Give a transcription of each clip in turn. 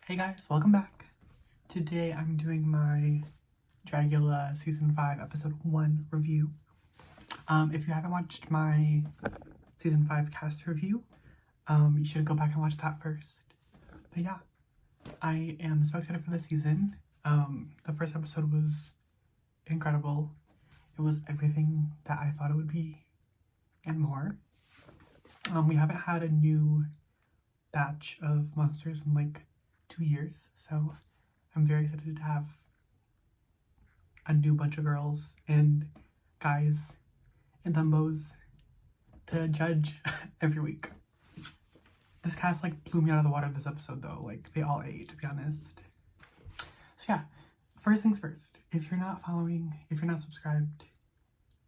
Hey guys, welcome back. Today I'm doing my Dragula Season 5 Episode 1 review. If you haven't watched my Season 5 cast review, you should go back and watch that first. But yeah, I am so excited for the season. The first episode was incredible. It was everything that I thought it would be and more. We haven't had a new batch of monsters in like 2 years, so I'm very excited to have a new bunch of girls and guys and thumbos to judge every week. This cast like blew me out of the water this episode though, like they all ate, to be honest. So yeah, first things first, if you're not following, if you're not subscribed,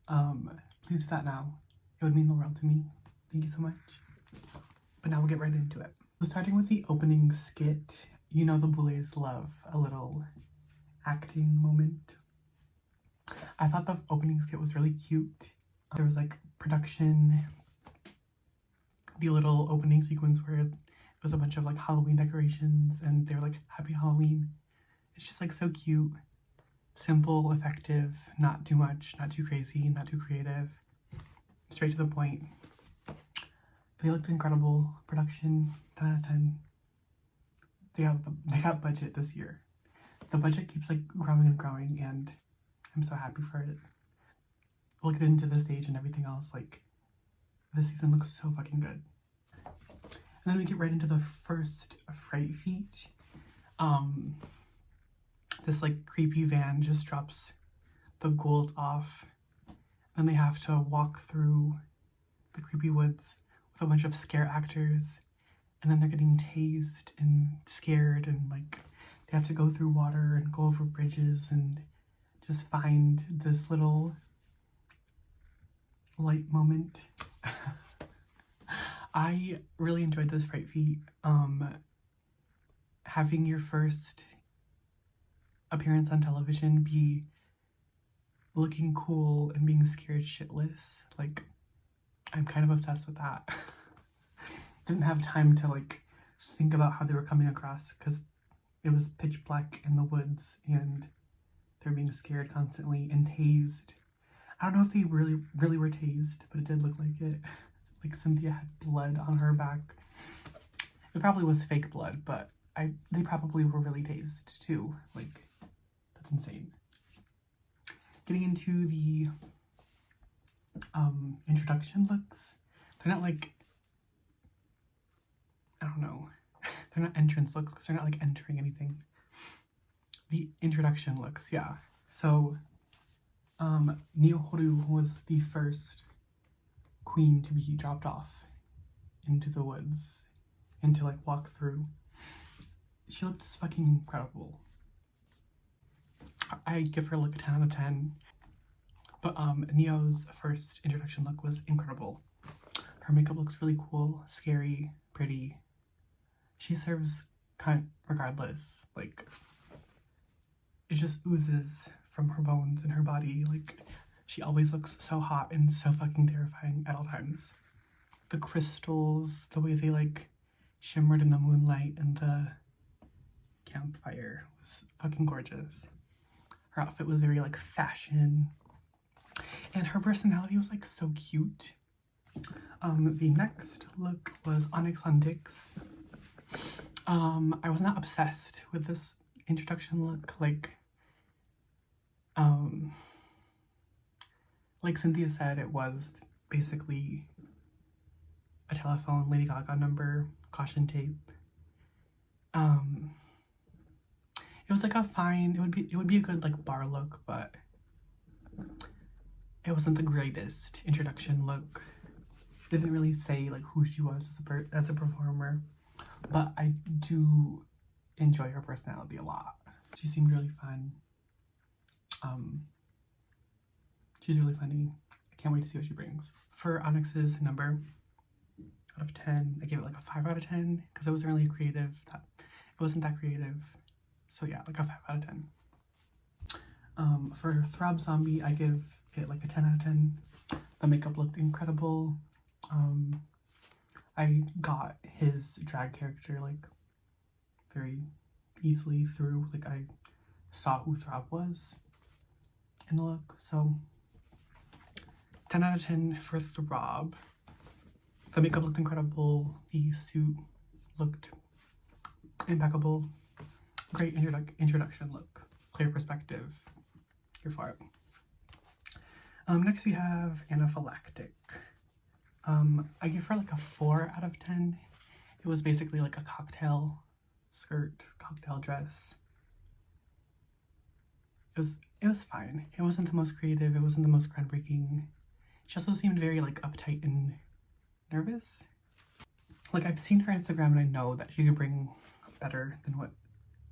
please do that now. It would mean the world to me. Thank you so much. But now we'll get right into it. So starting with the opening skit, you know the Boulets love a little acting moment. I thought the opening skit was really cute. There was like production, the little opening sequence where it was a bunch of like Halloween decorations and they were like, Happy Halloween. It's just like so cute, simple, effective, not too much, not too crazy, not too creative, straight to the point. They looked incredible. Production, 10 out of 10. They got budget this year. The budget keeps like growing and growing, and I'm so happy for it. We'll get into the stage and everything else. Like, this season looks so fucking good. And then we get right into the first fright feat. This like creepy van just drops the ghouls off. Then they have to walk through the creepy woods with a bunch of scare actors. And then they're getting tased and scared, and like they have to go through water and go over bridges and just find this little light moment. I really enjoyed this fright feat. Having your first appearance on television be looking cool and being scared shitless, like I'm kind of obsessed with that. Didn't have time to like think about how they were coming across because it was pitch black in the woods and they're being scared constantly and tased. I don't know if they really were tased, but it did look like it. Like Cynthia had blood on her back. It probably was fake blood, but they probably were really tased too. Like, that's insane. Getting into the introduction looks, they're not like, I don't know, they're not entrance looks because they're not like entering anything. The introduction looks, yeah. So, Niohoru was the first queen to be dropped off into the woods and to like walk through. She looked fucking incredible. I give her like a 10 out of 10. But Neo's first introduction look was incredible. Her makeup looks really cool, scary, pretty. She serves kind regardless. Like, it just oozes from her bones and her body. Like, she always looks so hot and so fucking terrifying at all times. The crystals, the way they like shimmered in the moonlight and the campfire was fucking gorgeous. Her outfit was very like fashion. And her personality was like so cute. The next look was Onyx on Dix. I was not obsessed with this introduction look. Like Cynthia said, it was basically a telephone Lady Gaga number, caution tape. It was like a fine, it would be a good like bar look, but it wasn't the greatest introduction look. It didn't really say like who she was as a performer, but I do enjoy her personality a lot. She seemed really fun. She's really funny. I can't wait to see what she brings. For Onyx's number out of 10, I gave it like a 5 out of 10 because it wasn't really creative. It wasn't that creative. So yeah, like a 5 out of 10. For Throb Zombie, I give it like a 10 out of 10. The makeup looked incredible. I got his drag character like very easily through, like I saw who Throb was in the look. So 10 out of 10 for Throb. The makeup looked incredible. The suit looked impeccable. Great introduction look. Clear perspective. Here for it. Next we have Anaphylactic. I give her like a 4 out of 10. It was basically like a cocktail skirt, cocktail dress. It was fine. It wasn't the most creative. It wasn't the most groundbreaking. She also seemed very like uptight and nervous. Like I've seen her Instagram and I know that she could bring better than what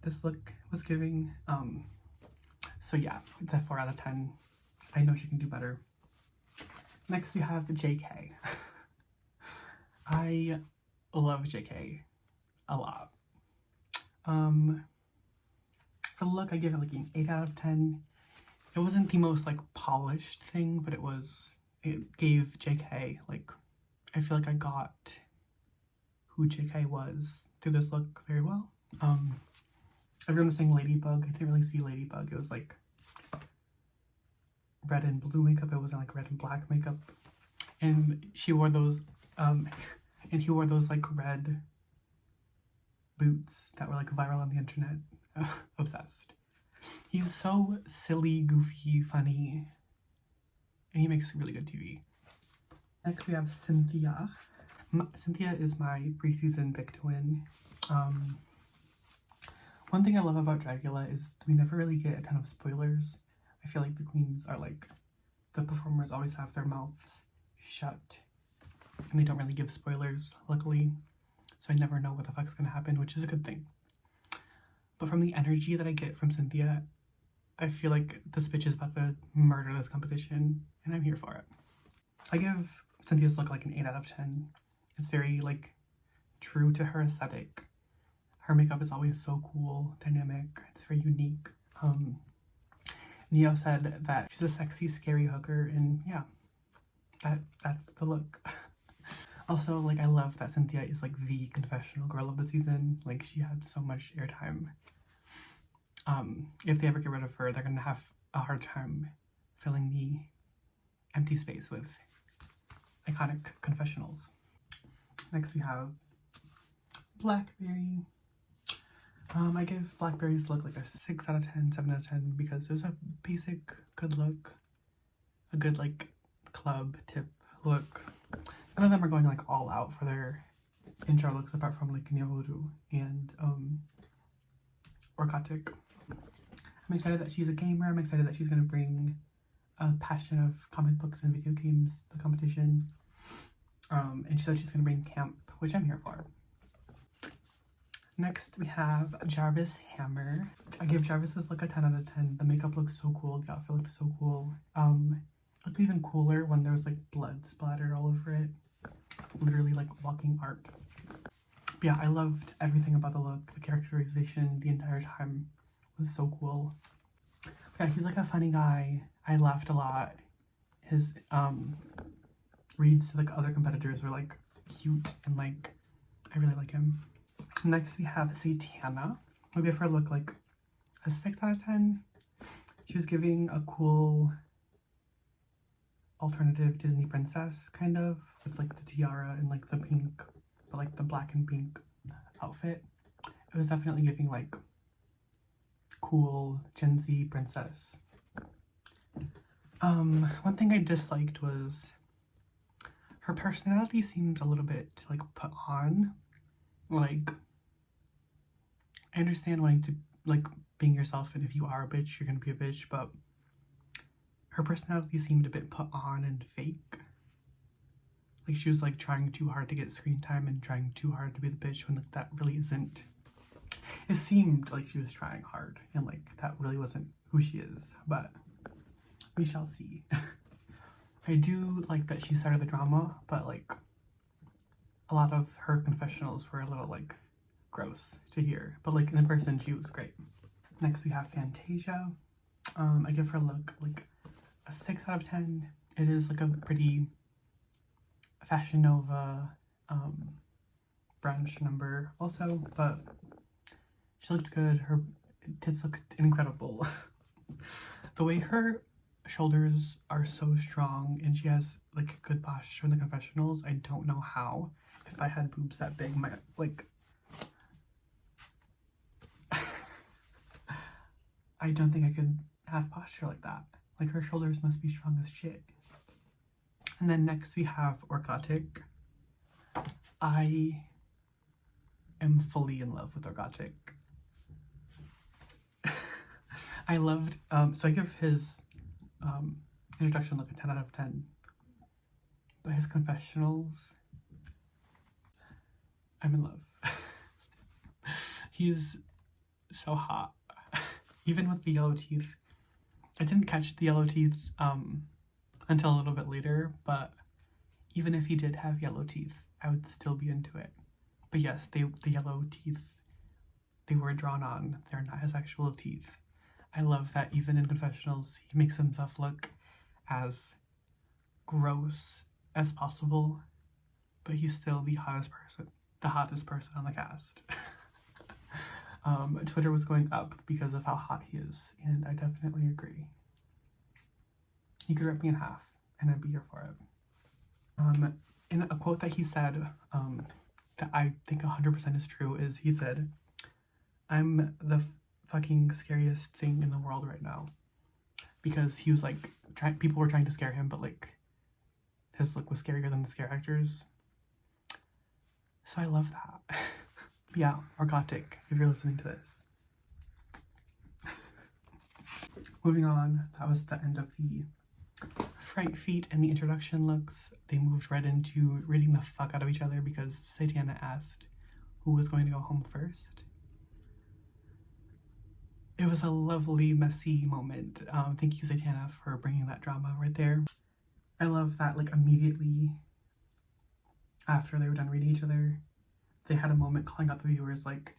this look was giving. So yeah, it's a 4 out of 10. I know she can do better. Next we have JK. I love JK a lot. For the look, I give it like an 8 out of 10. It wasn't the most like polished thing, but it gave JK, like, I feel like I got who JK was through this look very well. Everyone was saying Ladybug. I didn't really see Ladybug. It was like red and blue makeup. It wasn't like red and black makeup. And she wore those, and he wore those like red boots that were like viral on the internet. Obsessed. He's so silly, goofy, funny, and he makes really good TV. Next we have Cynthia. Cynthia is my preseason pick to win. One thing I love about Dragula is we never really get a ton of spoilers. I feel like the queens are like, the performers always have their mouths shut and they don't really give spoilers, luckily. So I never know what the fuck's gonna happen, which is a good thing. But from the energy that I get from Cynthia, I feel like this bitch is about to murder this competition and I'm here for it. I give Cynthia's look like an 8 out of 10. It's very like true to her aesthetic. Her makeup is always so cool, dynamic, it's very unique. Neo said that she's a sexy, scary hooker, and yeah, that's the look. Also, like, I love that Cynthia is like the confessional girl of the season. Like, she had so much airtime. If they ever get rid of her, they're gonna have a hard time filling the empty space with iconic confessionals. Next we have Blackberry. I give Blackberry's look like a 6 out of 10, 7 out of 10 because it was a basic good look, a good like club tip look. None of them are going like all out for their intro looks apart from like Nyoru and Orkatic. I'm excited that she's a gamer. I'm excited that she's gonna bring a passion of comic books and video games to the competition. And she said she's gonna bring camp, which I'm here for. Next we have Jarvis Hammer. I give Jarvis's look a 10 out of 10. The makeup looks so cool, the outfit looks so cool. It looked even cooler when there was like blood splattered all over it. Literally like walking art. But yeah, I loved everything about the look. The characterization the entire time was so cool. But yeah, he's like a funny guy. I laughed a lot. His reads to the other competitors were like cute and like I really like him. Next we have Satana. I'll give her look like a 6 out of 10. She was giving a cool alternative Disney princess kind of with like the tiara and like the pink, but like the black and pink outfit. It was definitely giving like cool Gen Z princess. One thing I disliked was her personality seemed a little bit like put on. Like, I understand wanting to like being yourself, and if you are a bitch, you're gonna be a bitch, but her personality seemed a bit put on and fake. Like she was like trying too hard to get screen time and trying too hard to be the bitch when like that really isn't. It seemed like she was trying hard and like that really wasn't who she is, but we shall see. I do like that she started the drama, but like a lot of her confessionals were a little like gross to hear, but like in person she was great. Next we have Fantasia. I give her a look like a 6 out of 10. It is like a pretty Fashion Nova brunch number also, but She looked good. Her tits looked incredible. The way her shoulders are so strong and she has like good posture in the confessionals, I don't know how. If I had boobs that big, my like I don't think I could have posture like that. Like her shoulders must be strong as shit. And then next we have Orgotic. I am fully in love with Orgotic. I loved, so I give his introduction like a 10 out of 10. But his confessionals, I'm in love. He's so hot. Even with the yellow teeth. I didn't catch the yellow teeth until a little bit later, but even if he did have yellow teeth, I would still be into it. But yes, the yellow teeth, they were drawn on. They're not his actual teeth. I love that even in confessionals, he makes himself look as gross as possible, but he's still the hottest person on the cast. Twitter was going up because of how hot he is, and I definitely agree. He could rip me in half, and I'd be here for it. In a quote that he said, that I think 100% is true, is he said, "I'm the fucking scariest thing in the world right now," because he was like, people were trying to scare him, but like his look was scarier than the scare actors. So I love that. Yeah, Orgotic, if you're listening to this. Moving on, that was the end of the fright feet and the introduction looks. They moved right into reading the fuck out of each other because Satana asked who was going to go home first. It was a lovely, messy moment. Thank you, Satana, for bringing that drama right there. I love that, like, immediately after they were done reading each other, they had a moment calling out the viewers like,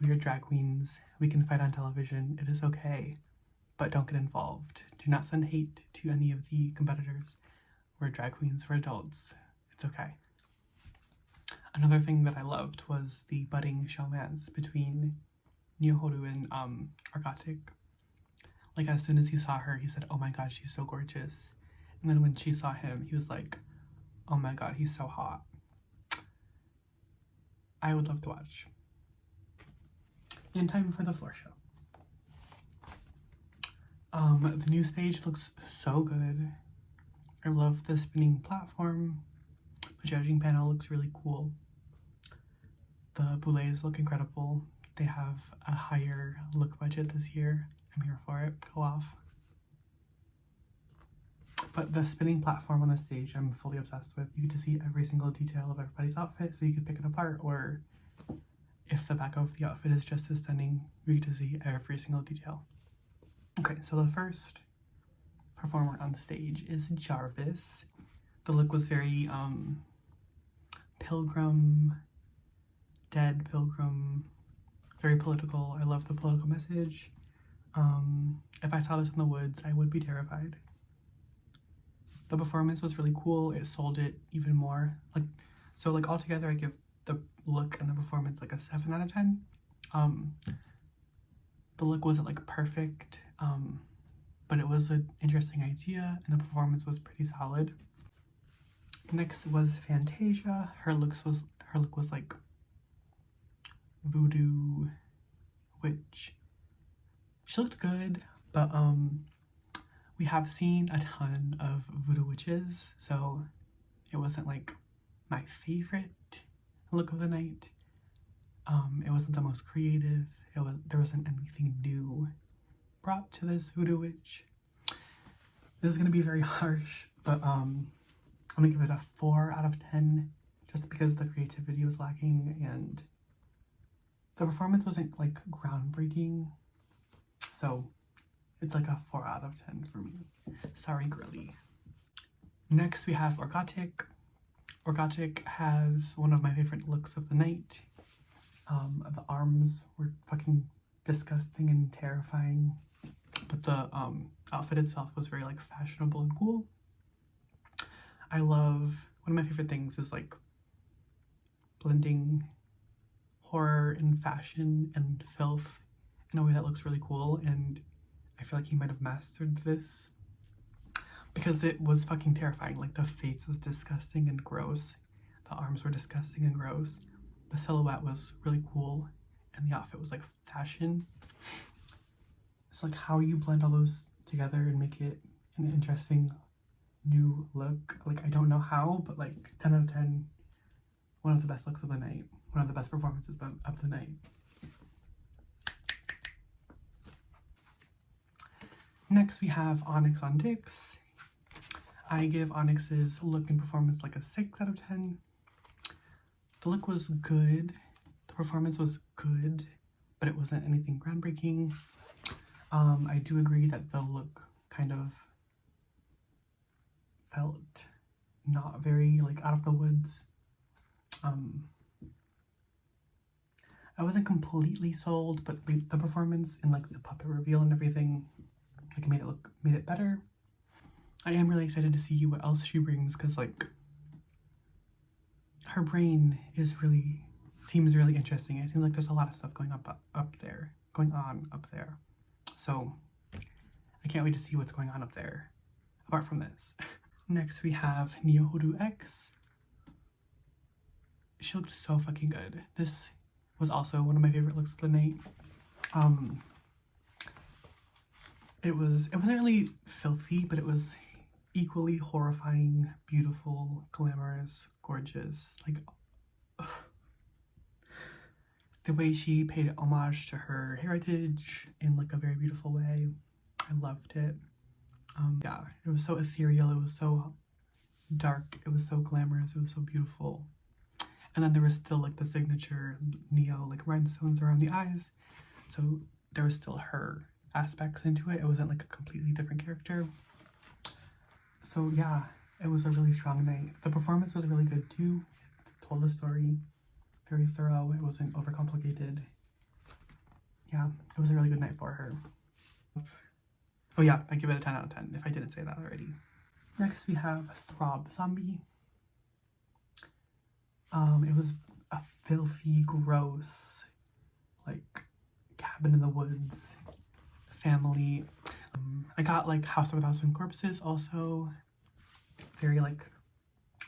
"We are drag queens. We can fight on television. It is okay. But don't get involved. Do not send hate to any of the competitors. We're drag queens for adults. It's okay." Another thing that I loved was the budding showmance between Nyohoru and Orgotic. Like, as soon as he saw her, he said, "Oh my god, she's so gorgeous." And then when she saw him, he was like, "Oh my god, he's so hot." I would love to watch. In time for the floor show. The new stage looks so good. I love the spinning platform. The judging panel looks really cool. The boulets look incredible. They have a higher look budget this year. I'm here for it. Go off. But the spinning platform on the stage, I'm fully obsessed with. You get to see every single detail of everybody's outfit, so you can pick it apart, or if the back of the outfit is just as stunning, you get to see every single detail. Okay, so the first performer on stage is Jarvis. The look was very pilgrim, dead pilgrim, very political. I love the political message. If I saw this in the woods, I would be terrified. The performance was really cool. It sold it even more. So altogether I give the look and the performance like a 7 out of 10. The look wasn't like perfect, but it was an interesting idea and the performance was pretty solid. Next was Fantasia. Her look was like voodoo witch. She looked good, but we have seen a ton of voodoo witches, so it wasn't like my favorite look of the night. It wasn't the most creative. There wasn't anything new brought to this voodoo witch. This is gonna be very harsh, but I'm gonna give it a 4 out of 10 just because the creativity was lacking and the performance wasn't like groundbreaking. So it's like a 4 out of 10 for me. Sorry, girly. Next we have Orgotic. Orgotic has one of my favorite looks of the night. The arms were fucking disgusting and terrifying, but the outfit itself was very like fashionable and cool. I love, one of my favorite things is like blending horror and fashion and filth in a way that looks really cool, and I feel like he might have mastered this because it was fucking terrifying. Like, the face was disgusting and gross, the arms were disgusting and gross, the silhouette was really cool, and the outfit was like fashion. So like how you blend all those together and make it an interesting new look, like I don't know how, but like 10 out of 10, one of the best looks of the night, one of the best performances of the night. Next we have Onyx on Dix. I give Onyx's look and performance like a 6 out of 10. The look was good, the performance was good, but it wasn't anything groundbreaking. I do agree that the look kind of felt not very like out of the woods. I wasn't completely sold, but the performance and like the puppet reveal and everything like made it better. I am really excited to see what else she brings, because like her brain seems really interesting. It seems like there's a lot of stuff going on up there. So I can't wait to see what's going on up there apart from this. Next we have Nyohoru X. She looked so fucking good. This was also one of my favorite looks of the night. It wasn't really filthy, but it was equally horrifying, beautiful, glamorous, gorgeous. Like, ugh. The way she paid homage to her heritage in like a very beautiful way. I loved it. Yeah, it was so ethereal, it was so dark, it was so glamorous, it was so beautiful. And then there was still like the signature Neo like rhinestones around the eyes, so there was still her aspects into it. It wasn't like a completely different character. So yeah, it was a really strong night. The performance was really good too. It told the story very thorough. It wasn't overcomplicated. Yeah, it was a really good night for her. Oh yeah, I give it a 10 out of 10 if I didn't say that already. Next we have Throb Zombie. It was a filthy, gross, like cabin in the woods, family. I got like House of a Thousand Corpses also. Very like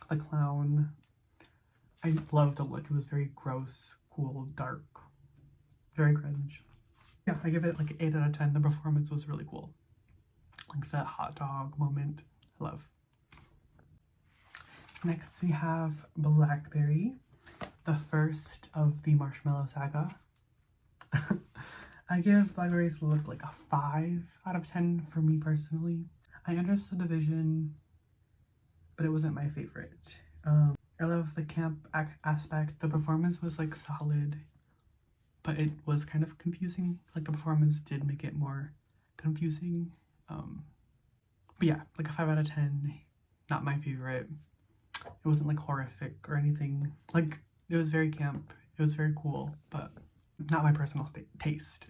the clown. I loved the look. It was very gross, cool, dark, very cringe. Yeah, I give it like an 8 out of 10. The performance was really cool. Like that hot dog moment, I love. Next we have Blackberry, the first of the Marshmallow Saga. I give Blackberry's look like a 5 out of 10 for me personally. I understood the vision, but it wasn't my favorite. I love the camp aspect. The performance was like solid, but it was kind of confusing. Like the performance did make it more confusing. But yeah, like a 5 out of 10, not my favorite. It wasn't like horrific or anything. Like, it was very camp, it was very cool, but not my personal taste.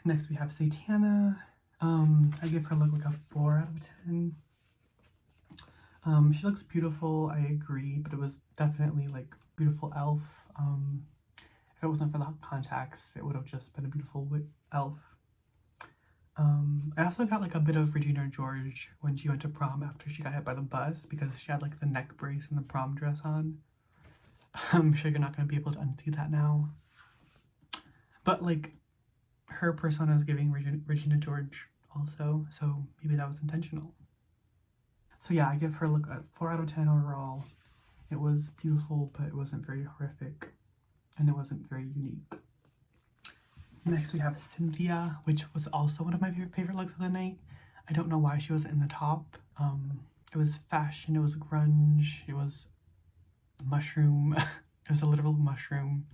Next we have Satana. I give her look like a 4 out of 10. She looks beautiful, I agree, but it was definitely like beautiful elf. If it wasn't for the contacts, it would have just been a beautiful elf. I also got like a bit of Regina George when she went to prom after she got hit by the bus, because she had like the neck brace and the prom dress on. I'm sure you're not going to be able to unsee that now. But like her persona is giving Regina George also, so maybe that was intentional. So yeah, I give her look a 4 out of 10 overall. It was beautiful, but it wasn't very horrific, and it wasn't very unique. Next we have Cynthia, which was also one of my favorite looks of the night. I don't know why she wasn't in the top. It was fashion, it was grunge, it was mushroom. It was a literal mushroom.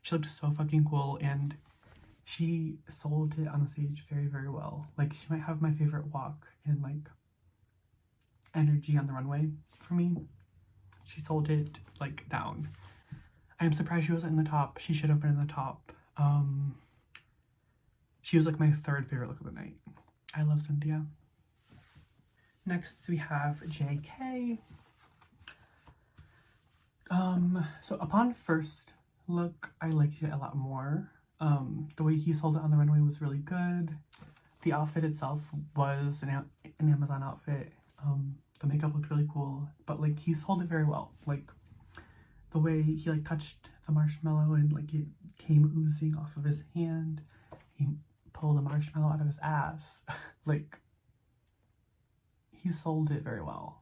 She looked so fucking cool, and she sold it on the stage very, very well. Like, she might have my favorite walk in like energy on the runway for me. She sold it like down. I am surprised she wasn't in the top. She should have been in the top. She was like my 3rd favorite look of the night. I love Cynthia. Next we have JK. So upon first look, I liked it a lot more. The way he sold it on the runway was really good. The outfit itself was an Amazon outfit. The makeup looked really cool, but like he sold it very well. Like the way he like touched the marshmallow and like it came oozing off of his hand. He pulled a marshmallow out of his ass. Like he sold it very well.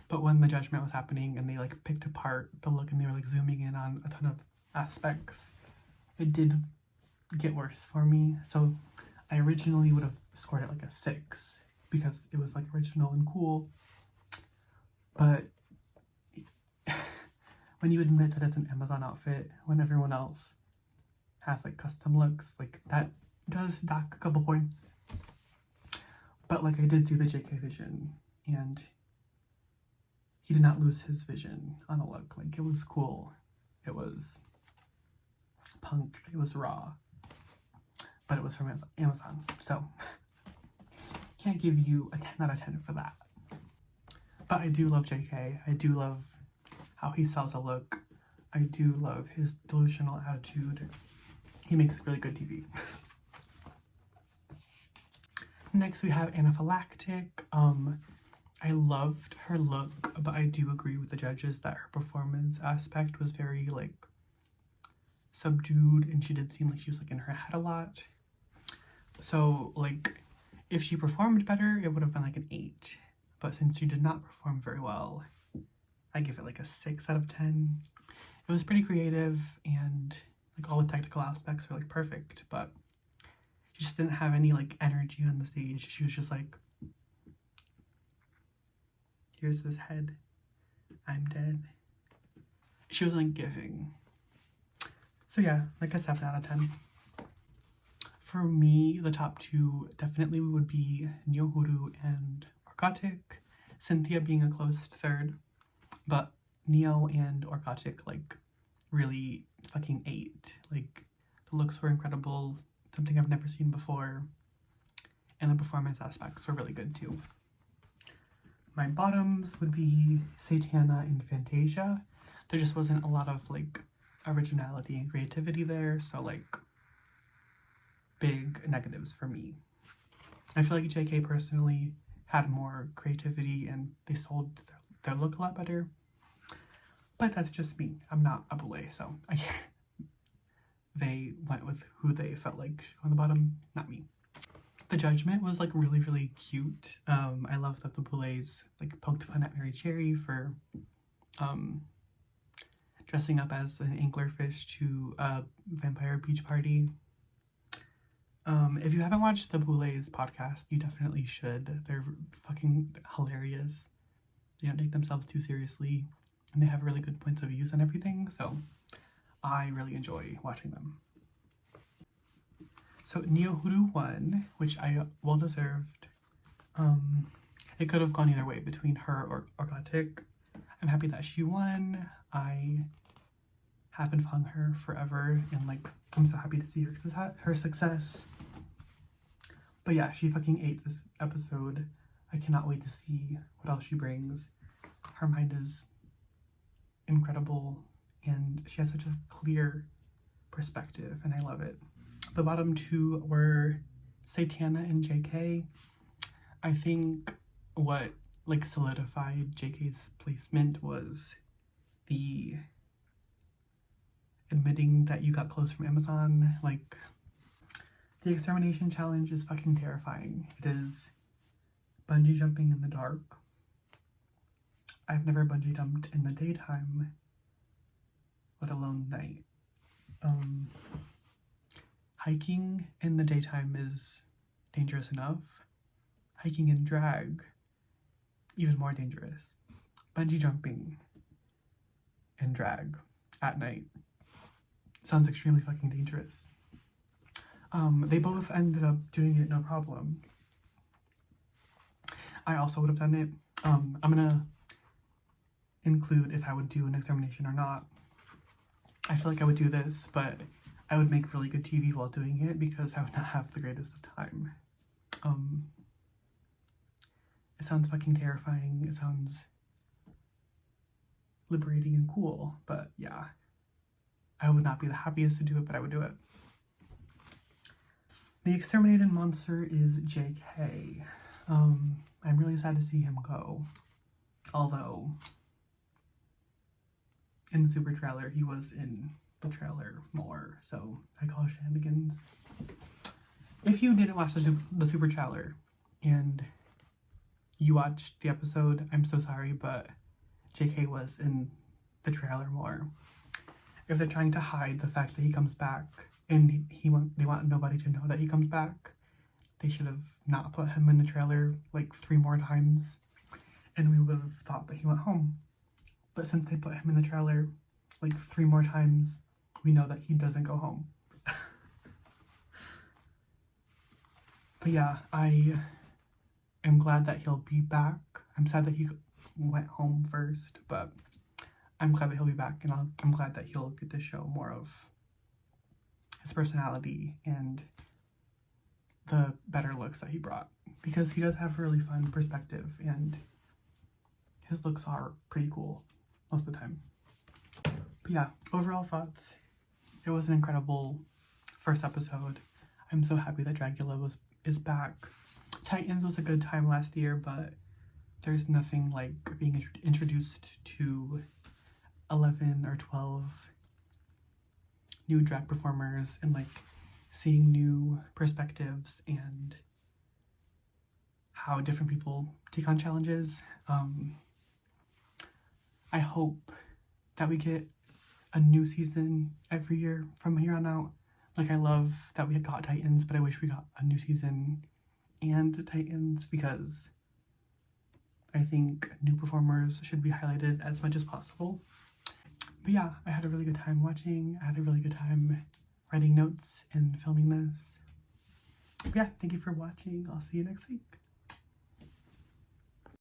But when the judgment was happening and they like picked apart the look and they were like zooming in on a ton of aspects, it did get worse for me. So I originally would have scored it like a 6 because it was like original and cool. But when you admit that it's an Amazon outfit, when everyone else has like custom looks, like that does dock a couple points. But like I did see the JK vision and he did not lose his vision on the look. Like it was cool. It was punk. It was raw. But it was from Amazon. So can't give you a 10 out of 10 for that. But I do love JK. I do love how he sells a look. I do love his delusional attitude. He makes really good TV. Next we have Anaphylactic. I loved her look, but I do agree with the judges that her performance aspect was very like subdued and she did seem like she was like in her head a lot. So like if she performed better, it would have been like an 8. But since she did not perform very well, I give it like a 6 out of 10. It was pretty creative and like all the technical aspects were like perfect, but she just didn't have any like energy on the stage. She was just like, here's this head, I'm dead. She wasn't like giving. So yeah, like a 7 out of 10. For me, the top 2 definitely would be Nyohuru and Orgotic. Cynthia being a close 3rd, but Neo and Orgotic like really fucking ate. Like the looks were incredible, something I've never seen before, and the performance aspects were really good too. My bottoms would be Satana and Fantasia. There just wasn't a lot of like originality and creativity there, so like big negatives for me. I feel like JK personally had more creativity and they sold their look a lot better, but that's just me. I'm not a Boulet, so they went with who they felt like should go on the bottom, not me. The judgment was like really, really cute. I love that the Boulets like poked fun at Mary Cherry for dressing up as an anglerfish to a vampire beach party. If you haven't watched the Boulets podcast, you definitely should. They're fucking hilarious. They don't take themselves too seriously, and they have really good points of views on everything, so I really enjoy watching them. So Nyohuru won, which I well deserved. It could have gone either way between her or Orgotic. I'm happy that she won. I have been following her forever, and like I'm so happy to see her success. But yeah, she fucking ate this episode. I cannot wait to see what else she brings. Her mind is incredible, and she has such a clear perspective, and I love it. The bottom 2 were Satana and JK. I think what like solidified JK's placement was the admitting that you got clothes from Amazon. Like the extermination challenge is fucking terrifying. It is bungee jumping in the dark. I've never bungee jumped in the daytime, let alone night. Hiking in the daytime is dangerous enough. Hiking in drag, even more dangerous. Bungee jumping in drag at night sounds extremely fucking dangerous. They both ended up doing it no problem. I also would have done it. I'm gonna include if I would do an extermination or not. I feel like I would do this, but I would make really good TV while doing it because I would not have the greatest of time. It sounds fucking terrifying. It sounds liberating and cool. But yeah, I would not be the happiest to do it, but I would do it. The exterminated monster is JK. I'm really sad to see him go. Although, in the super trailer, he was in the trailer more, so I call shenanigans. If you didn't watch the super trailer and you watched the episode, I'm so sorry, but JK was in the trailer more. If they're trying to hide the fact that he comes back and they want nobody to know that he comes back, they should have not put him in the trailer like 3 more times, and we would have thought that he went home. But since they put him in the trailer like 3 more times, we know that he doesn't go home. But yeah, I am glad that he'll be back. I'm sad that he went home first, but I'm glad that he'll be back, and I'm glad that he'll get to show more of his personality and the better looks that he brought, because he does have a really fun perspective and his looks are pretty cool most of the time. But yeah, overall thoughts, it was an incredible first episode. I'm so happy that Dragula is back. Titans was a good time last year, but there's nothing like being introduced to 11 or 12 new drag performers and like seeing new perspectives and how different people take on challenges. I hope that we get a new season every year from here on out. Like, I love that we got Titans, but I wish we got a new season and Titans, because I think new performers should be highlighted as much as possible. But yeah, I had a really good time watching. I had a really good time writing notes and filming this. But yeah, thank you for watching. I'll see you next week.